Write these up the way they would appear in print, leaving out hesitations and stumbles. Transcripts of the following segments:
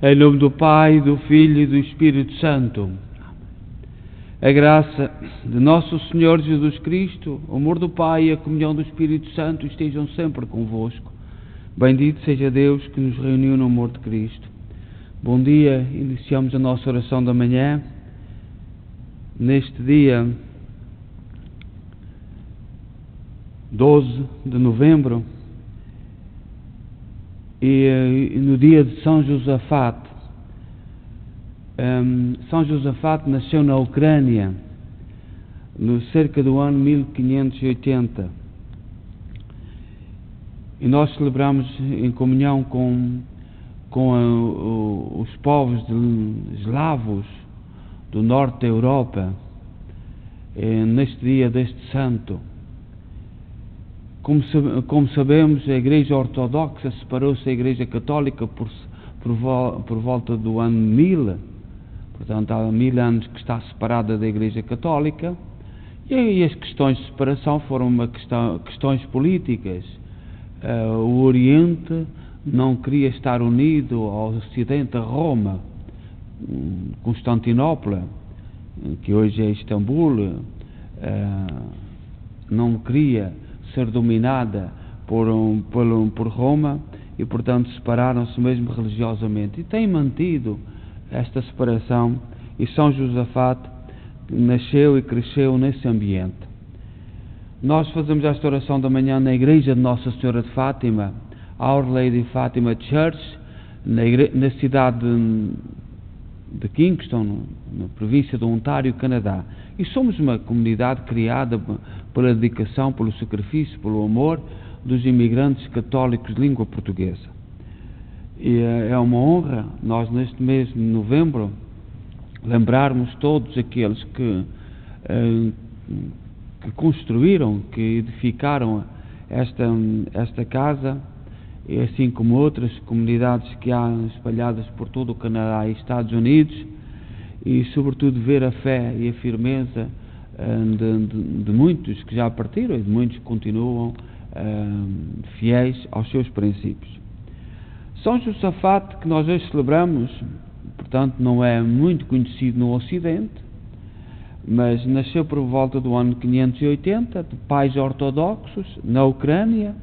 Em nome do Pai, do Filho e do Espírito Santo. A graça de nosso Senhor Jesus Cristo, o amor do Pai e a comunhão do Espírito Santo estejam sempre convosco. Bendito seja Deus que nos reuniu no amor de Cristo. Bom dia, iniciamos a nossa oração da manhã. Neste dia 12 de novembro e no dia de São Josafate. São Josafate nasceu na Ucrânia no cerca do ano 1580 e nós celebramos em comunhão com os povos eslavos do norte da Europa neste dia deste santo. Como sabemos, a Igreja Ortodoxa separou-se da Igreja Católica por volta do ano 1000, portanto há 1000 anos que está separada da Igreja Católica, e as questões de separação foram questões políticas. O Oriente não queria estar unido ao Ocidente, a Roma, Constantinopla, que hoje é Istambul, não queria ser dominada por Roma e, portanto, separaram-se mesmo religiosamente. E têm mantido esta separação, e São Josafate nasceu e cresceu nesse ambiente. Nós fazemos esta oração da manhã na igreja de Nossa Senhora de Fátima, Our Lady Fatima Church, na cidade de Kingston, na província do Ontário, Canadá. E somos uma comunidade criada pela dedicação, pelo sacrifício, pelo amor dos imigrantes católicos de língua portuguesa. E é uma honra nós, neste mês de novembro, lembrarmos todos aqueles que construíram, que edificaram esta casa, e assim como outras comunidades que há espalhadas por todo o Canadá e Estados Unidos, e sobretudo ver a fé e a firmeza de muitos que já partiram e de muitos que continuam fiéis aos seus princípios. São Josafate, que nós hoje celebramos, portanto não é muito conhecido no Ocidente, mas nasceu por volta do ano 580, de pais ortodoxos, na Ucrânia,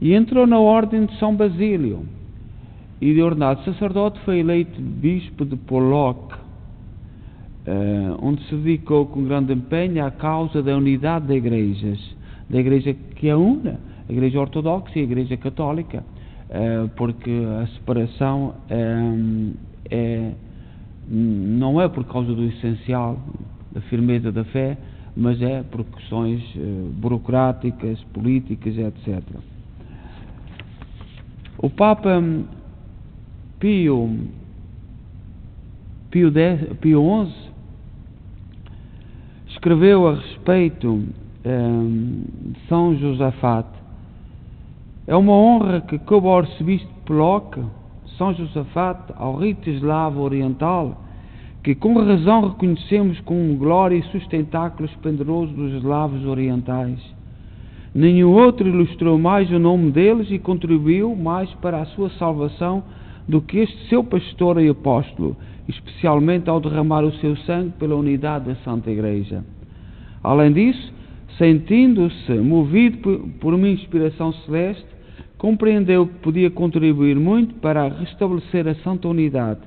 e entrou na ordem de São Basílio, e de ordenado sacerdote foi eleito bispo de Polóck, onde se dedicou com grande empenho à causa da unidade da Igreja que é una, a Igreja Ortodoxa e a Igreja Católica, porque a separação não é por causa do essencial, da firmeza da fé, mas é por questões burocráticas, políticas, etc. O Papa Pio XI escreveu a respeito de São Josafate: é uma honra que coube ao arcebispo de Polóck, São Josafate, ao rito eslavo oriental, que com razão reconhecemos como glória e sustentáculo esplendoroso dos eslavos orientais. Nenhum outro ilustrou mais o nome deles e contribuiu mais para a sua salvação do que este seu pastor e apóstolo, especialmente ao derramar o seu sangue pela unidade da Santa Igreja. Além disso, sentindo-se movido por uma inspiração celeste, compreendeu que podia contribuir muito para restabelecer a santa unidade,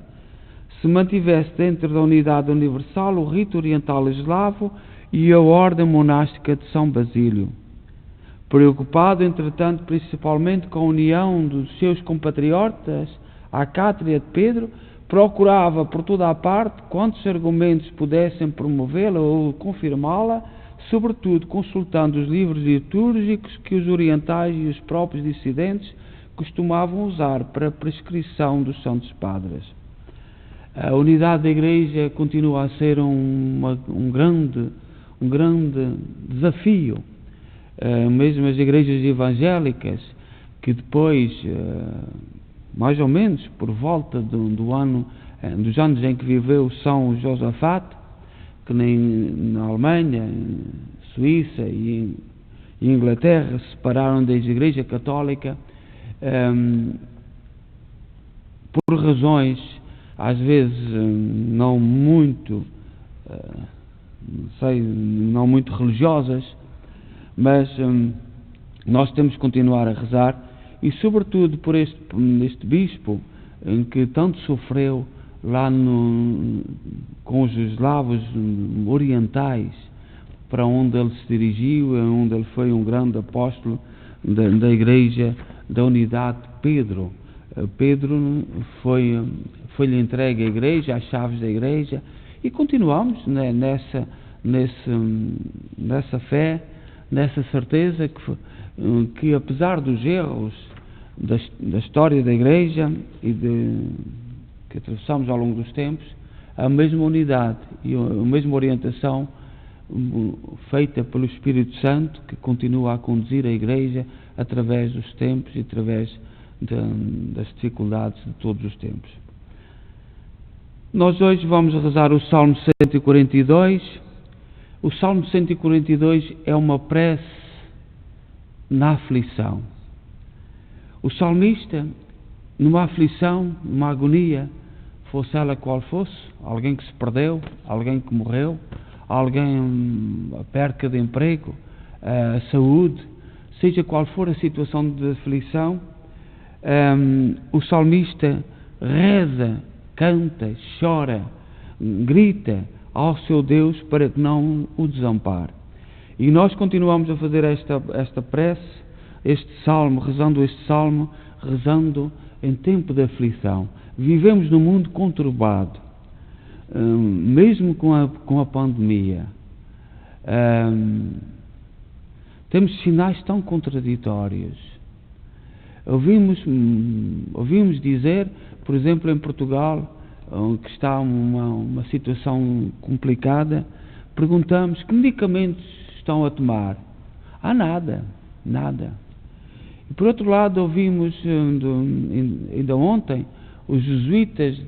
se mantivesse dentro da unidade universal o rito oriental eslavo e a ordem monástica de São Basílio. Preocupado, entretanto, principalmente com a união dos seus compatriotas à cátedra de Pedro, procurava por toda a parte quantos argumentos pudessem promovê-la ou confirmá-la, sobretudo consultando os livros litúrgicos que os orientais e os próprios dissidentes costumavam usar para a prescrição dos santos padres. A unidade da Igreja continua a ser um grande desafio. Mesmo as igrejas evangélicas, que depois, mais ou menos por volta dos anos em que viveu São Josafate, que na Alemanha, Suíça e Inglaterra se separaram da Igreja Católica, por razões às vezes não muito religiosas, mas nós temos que continuar a rezar, e sobretudo por este bispo em que tanto sofreu lá com os eslavos orientais, para onde ele se dirigiu, onde ele foi um grande apóstolo da Igreja da Unidade de Pedro. Pedro foi-lhe entregue a Igreja, as chaves da Igreja, e continuamos nessa fé, nessa certeza que apesar dos erros da história da Igreja que atravessamos ao longo dos tempos, a mesma unidade e a mesma orientação feita pelo Espírito Santo, que continua a conduzir a Igreja através dos tempos e através das dificuldades de todos os tempos. Nós hoje vamos rezar o Salmo 142. O Salmo 142 é uma prece na aflição. O salmista, numa aflição, numa agonia, fosse ela qual fosse, alguém que se perdeu, alguém que morreu, alguém a perca de emprego, a saúde, seja qual for a situação de aflição, o salmista reza, canta, chora, grita ao seu Deus para que não o desampare. E nós continuamos a fazer esta prece, este salmo, rezando em tempo de aflição. Vivemos num mundo conturbado, mesmo com a pandemia. Temos sinais tão contraditórios. Ouvimos dizer, por exemplo, em Portugal, que está uma situação complicada, perguntamos que medicamentos estão a tomar. Nada. E por outro lado, ouvimos ainda ontem os jesuítas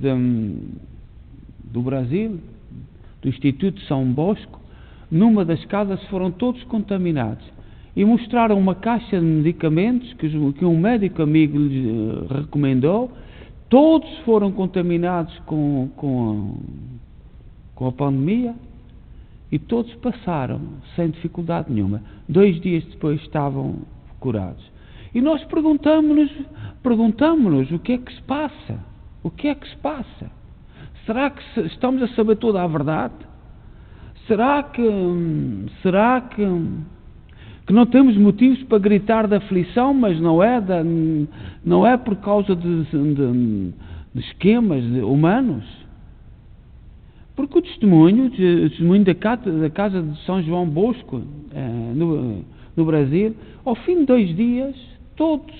do Brasil, do Instituto São Bosco, numa das casas foram todos contaminados e mostraram uma caixa de medicamentos que um médico amigo lhes recomendou. Todos foram contaminados com a pandemia e todos passaram sem dificuldade nenhuma. 2 dias depois estavam curados. E nós perguntamos-nos o que é que se passa? O que é que se passa? Será que estamos a saber toda a verdade? Será que não temos motivos para gritar de aflição, mas não é por causa de esquemas humanos? Porque o testemunho da casa de São João Bosco, no Brasil, ao fim de 2 dias, todos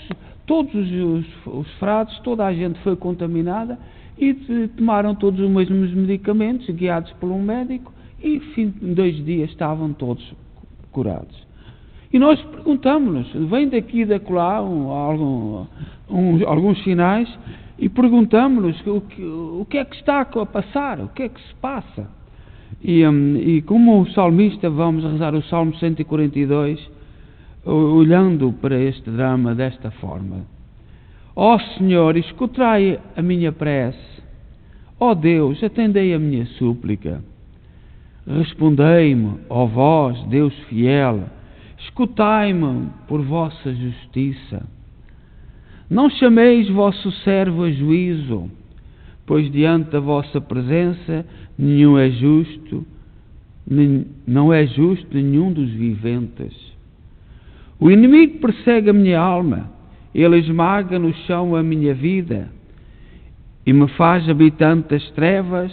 os frades, toda a gente foi contaminada e tomaram todos os mesmos medicamentos, guiados por um médico, e ao fim de 2 dias estavam todos curados. E nós perguntamos-nos, vem daqui e dacolá alguns sinais, e perguntamos-nos o que é que está a passar, o que é que se passa. E como o salmista, vamos rezar o Salmo 142, olhando para este drama desta forma. Ó Senhor, escutai a minha prece. Ó Deus, atendei a minha súplica. Respondei-me, ó vós, Deus fiel, escutai-me por vossa justiça. Não chameis vosso servo a juízo, pois diante da vossa presença não é justo nenhum dos viventes. O inimigo persegue a minha alma, ele esmaga no chão a minha vida e me faz habitante das trevas,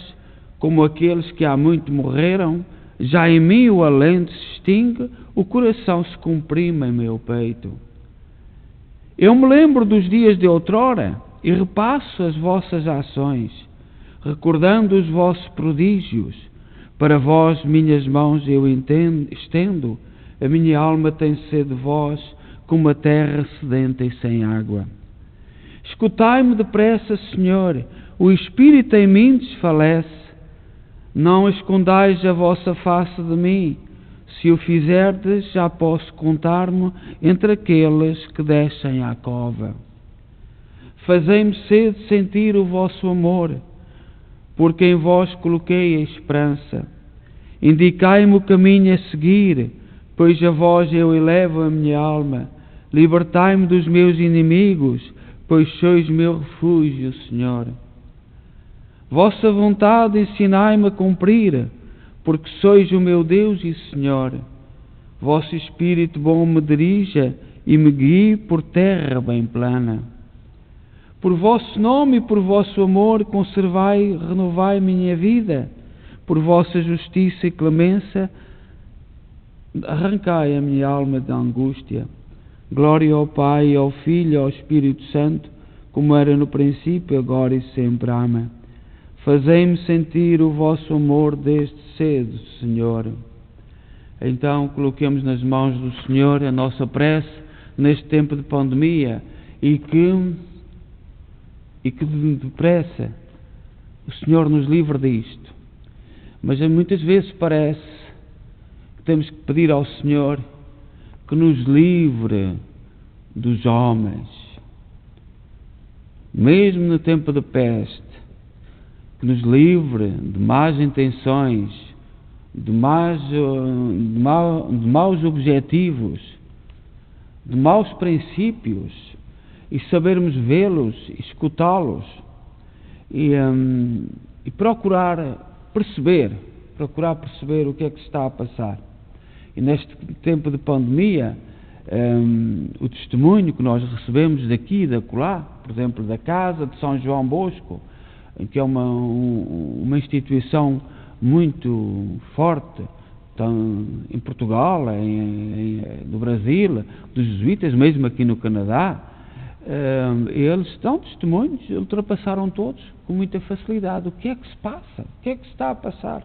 como aqueles que há muito morreram. Já em mim o alento se extingue, o coração se comprime em meu peito. Eu me lembro dos dias de outrora e repasso as vossas ações, recordando os vossos prodígios. Para vós, minhas mãos, eu estendo, a minha alma tem sede de vós, como a terra sedenta e sem água. Escutai-me depressa, Senhor, o espírito em mim desfalece. Não escondais a vossa face de mim. Se o fizerdes, já posso contar-me entre aqueles que descem à cova. Fazei-me cedo sentir o vosso amor, porque em vós coloquei a esperança. Indicai-me o caminho a seguir, pois a vós eu elevo a minha alma. Libertai-me dos meus inimigos, pois sois meu refúgio, Senhor. Vossa vontade ensinai-me a cumprir, porque sois o meu Deus e Senhor. Vosso Espírito bom me dirija e me guie por terra bem plana. Por vosso nome e por vosso amor conservai e renovai minha vida. Por vossa justiça e clemência arrancai a minha alma da angústia. Glória ao Pai, ao Filho e ao Espírito Santo, como era no princípio, agora e sempre. Amém. Fazei-me sentir o vosso amor desde cedo, Senhor. Então, coloquemos nas mãos do Senhor a nossa prece neste tempo de pandemia e que depressa o Senhor nos livre disto. Mas muitas vezes parece que temos que pedir ao Senhor que nos livre dos homens, mesmo no tempo da peste, que nos livre de más intenções, de maus objetivos, de maus princípios, e sabermos vê-los, escutá-los e procurar perceber o que é que está a passar. E neste tempo de pandemia, o testemunho que nós recebemos daqui e da acolá, por exemplo, da Casa de São João Bosco, que é uma instituição muito forte em Portugal, no Brasil, dos jesuítas, mesmo aqui no Canadá, eles dão testemunhos, ultrapassaram todos com muita facilidade. O que é que se passa? O que é que se está a passar?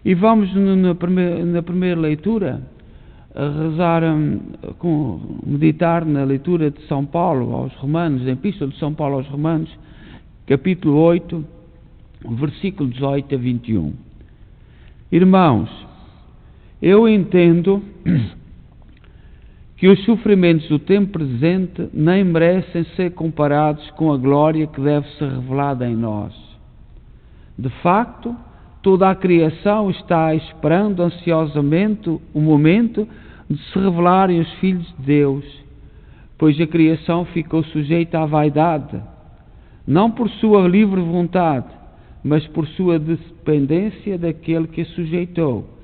E vamos na primeira leitura a rezar, meditar na leitura de São Paulo aos Romanos, da Epístola de São Paulo aos Romanos, capítulo 8, versículo 18 a 21. Irmãos, eu entendo que os sofrimentos do tempo presente nem merecem ser comparados com a glória que deve ser revelada em nós. De facto, toda a criação está esperando ansiosamente o momento de se revelarem os filhos de Deus, pois a criação ficou sujeita à vaidade, não por sua livre vontade, mas por sua dependência daquele que a sujeitou.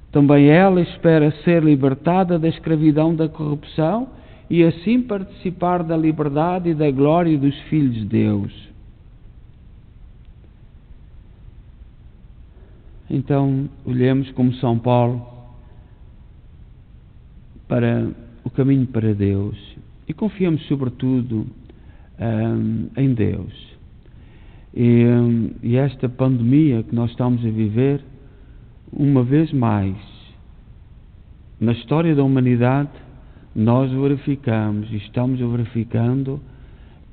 Também ela espera ser libertada da escravidão da corrupção e assim participar da liberdade e da glória dos filhos de Deus. Então, olhemos como São Paulo para o caminho para Deus e confiamos sobretudo em Deus. E esta pandemia que nós estamos a viver, uma vez mais, na história da humanidade, nós verificamos e estamos verificando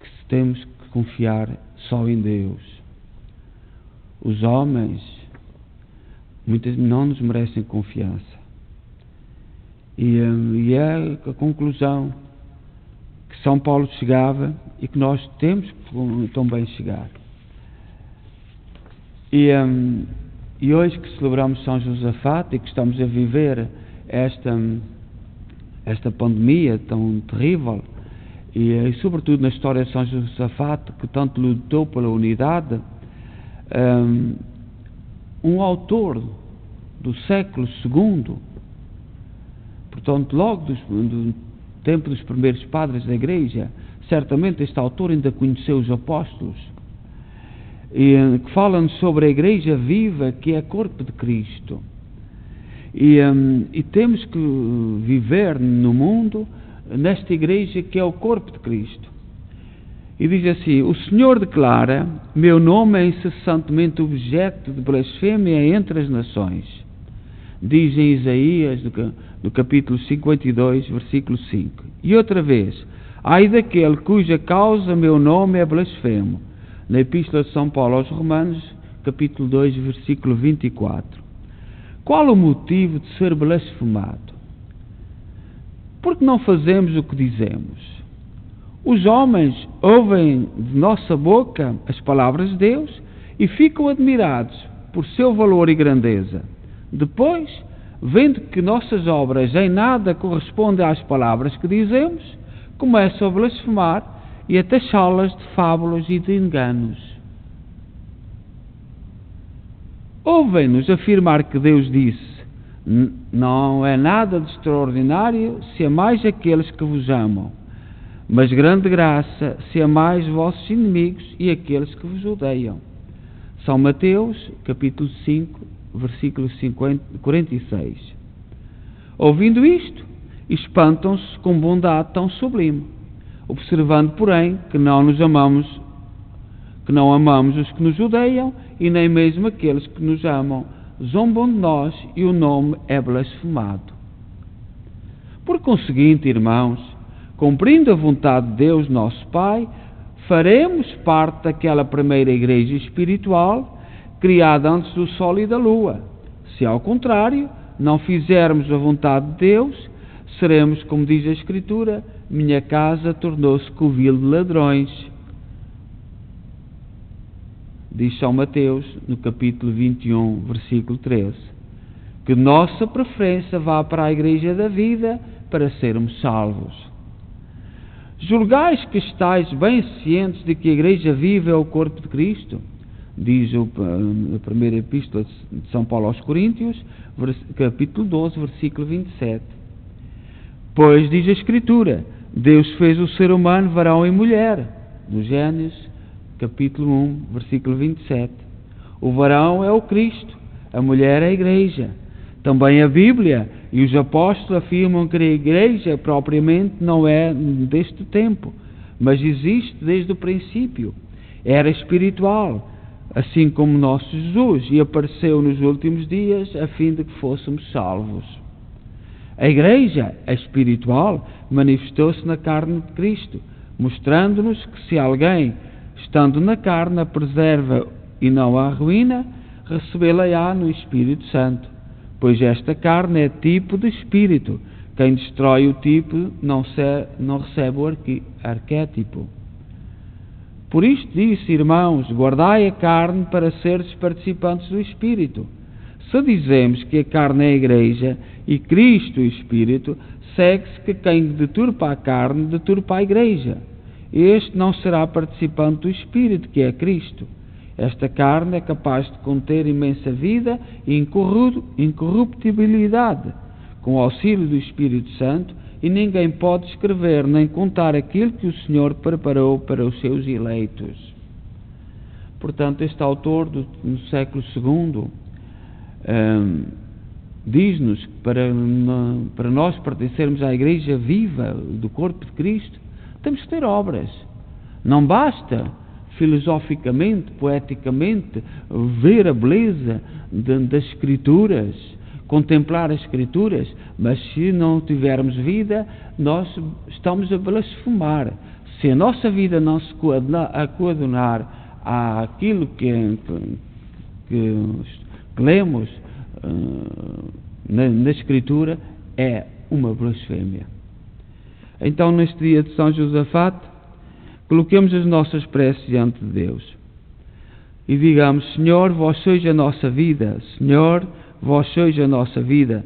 que temos que confiar só em Deus. Os homens muitas não nos merecem confiança. E é a conclusão que São Paulo chegava e que nós temos que também chegar. E hoje que celebramos São Josafá e que estamos a viver esta pandemia tão terrível, e sobretudo na história de São Josafá, que tanto lutou pela unidade, um autor do século II, portanto logo do tempo dos primeiros padres da Igreja, certamente este autor ainda conheceu os apóstolos, e que falam sobre a Igreja viva, que é corpo de Cristo. E temos que viver no mundo nesta Igreja que é o corpo de Cristo. E diz assim: o Senhor declara, meu nome é incessantemente objeto de blasfêmia entre as nações. Diz em Isaías, no capítulo 52, versículo 5. E outra vez, ai daquele cuja causa meu nome é blasfemo. Na Epístola de São Paulo aos Romanos, capítulo 2, versículo 24. Qual o motivo de ser blasfemado? Porque não fazemos o que dizemos. Os homens ouvem de nossa boca as palavras de Deus e ficam admirados por seu valor e grandeza. Depois, vendo que nossas obras em nada correspondem às palavras que dizemos, começam a blasfemar e a taxá-las de fábulas e de enganos. Ouvem-nos afirmar que Deus disse: não é nada de extraordinário se amais aqueles que vos amam, mas grande graça se amais vossos inimigos e aqueles que vos odeiam. São Mateus, capítulo 5, versículo 46. Ouvindo isto, espantam-se com bondade tão sublime, observando, porém, que não amamos os que nos odeiam e nem mesmo aqueles que nos amam zombam de nós e o nome é blasfemado. Por conseguinte, irmãos, cumprindo a vontade de Deus, nosso Pai, faremos parte daquela primeira igreja espiritual criada antes do sol e da lua. Se, ao contrário, não fizermos a vontade de Deus, seremos, como diz a Escritura, minha casa tornou-se covil de ladrões. Diz São Mateus, no capítulo 21, versículo 13, que nossa preferência vá para a igreja da vida para sermos salvos. Julgais que estáis bem cientes de que a igreja viva é o corpo de Cristo? Diz a primeira epístola de São Paulo aos Coríntios, capítulo 12, versículo 27. Pois diz a Escritura, Deus fez o ser humano varão e mulher, no Gênesis, capítulo 1, versículo 27. O varão é o Cristo, a mulher é a igreja. Também a Bíblia e os apóstolos afirmam que a igreja propriamente não é deste tempo, mas existe desde o princípio. Era espiritual, assim como nosso Jesus, e apareceu nos últimos dias a fim de que fôssemos salvos. A igreja, a espiritual, manifestou-se na carne de Cristo, mostrando-nos que se alguém, estando na carne, a preserva e não a arruína, recebê-la-á no Espírito Santo. Pois esta carne é tipo de espírito. Quem destrói o tipo não recebe o arquétipo. Por isto disse, irmãos, guardai a carne para seres participantes do Espírito. Se dizemos que a carne é a igreja e Cristo o Espírito, segue-se que quem deturpa a carne, deturpa a igreja. Este não será participante do Espírito, que é Cristo. Esta carne é capaz de conter imensa vida e incorruptibilidade, com o auxílio do Espírito Santo, e ninguém pode escrever nem contar aquilo que o Senhor preparou para os seus eleitos. Portanto, este autor no século II diz-nos que para nós pertencermos à Igreja viva do corpo de Cristo, temos que ter obras. Não basta filosoficamente, poeticamente, ver a beleza das Escrituras, contemplar as Escrituras, mas se não tivermos vida, nós estamos a blasfemar. Se a nossa vida não se coadunar àquilo que lemos na Escritura, é uma blasfémia. Então, neste dia de São Josafate, coloquemos as nossas preces diante de Deus e digamos: Senhor, vós sois a nossa vida. Senhor, vós sois a nossa vida.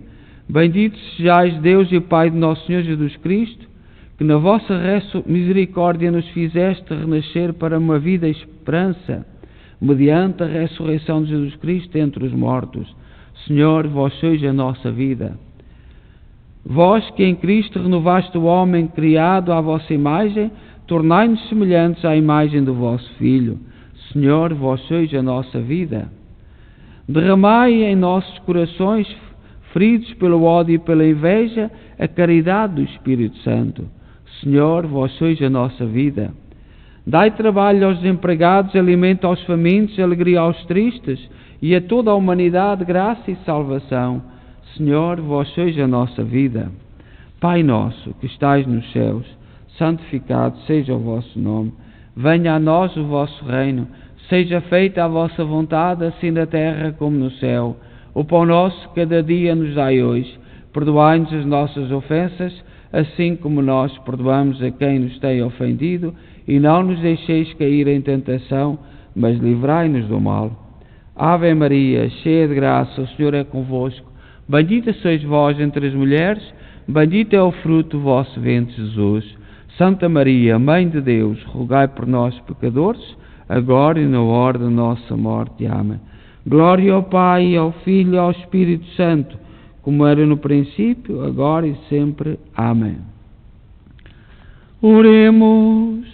Bendito sejais Deus e Pai de nosso Senhor Jesus Cristo, que na vossa misericórdia nos fizeste renascer para uma vida e esperança, mediante a ressurreição de Jesus Cristo entre os mortos. Senhor, vós sois a nossa vida. Vós que em Cristo renovaste o homem criado à vossa imagem, tornai-nos semelhantes à imagem do vosso Filho. Senhor, vós sois a nossa vida. Derramai em nossos corações, feridos pelo ódio e pela inveja, a caridade do Espírito Santo. Senhor, vós sois a nossa vida. Dai trabalho aos desempregados, alimento aos famintos, alegria aos tristes, e a toda a humanidade graça e salvação. Senhor, vós sois a nossa vida. Pai nosso, que estais nos céus, santificado seja o vosso nome. Venha a nós o vosso reino. Seja feita a vossa vontade, assim na terra como no céu. O pão nosso cada dia nos dai hoje. Perdoai-nos as nossas ofensas, assim como nós perdoamos a quem nos tem ofendido, e não nos deixeis cair em tentação, mas livrai-nos do mal. Ave Maria, cheia de graça, o Senhor é convosco. Bendita sois vós entre as mulheres, bendito é o fruto do vosso ventre, Jesus. Santa Maria, Mãe de Deus, rogai por nós, pecadores, agora e na hora da nossa morte. Amém. Glória ao Pai, ao Filho e ao Espírito Santo, como era no princípio, agora e sempre. Amém. Oremos.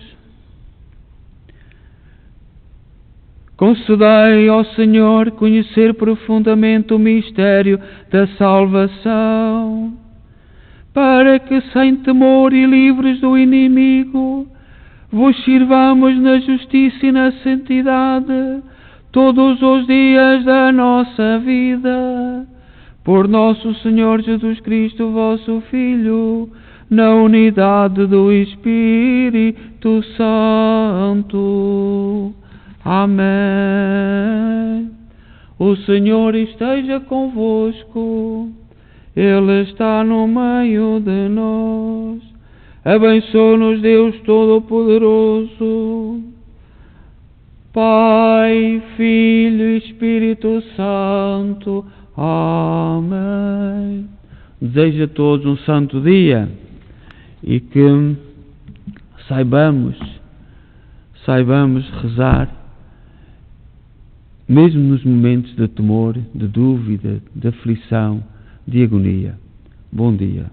Concedei ao Senhor conhecer profundamente o mistério da salvação, para que, sem temor e livres do inimigo, vos sirvamos na justiça e na santidade todos os dias da nossa vida. Por nosso Senhor Jesus Cristo, vosso Filho, na unidade do Espírito Santo. Amém. O Senhor esteja convosco, Ele está no meio de nós. Abençoe-nos Deus Todo-Poderoso, Pai, Filho e Espírito Santo. Amém. Desejo a todos um santo dia e que saibamos rezar, mesmo nos momentos de temor, de dúvida, de aflição, de agonia. Bom dia.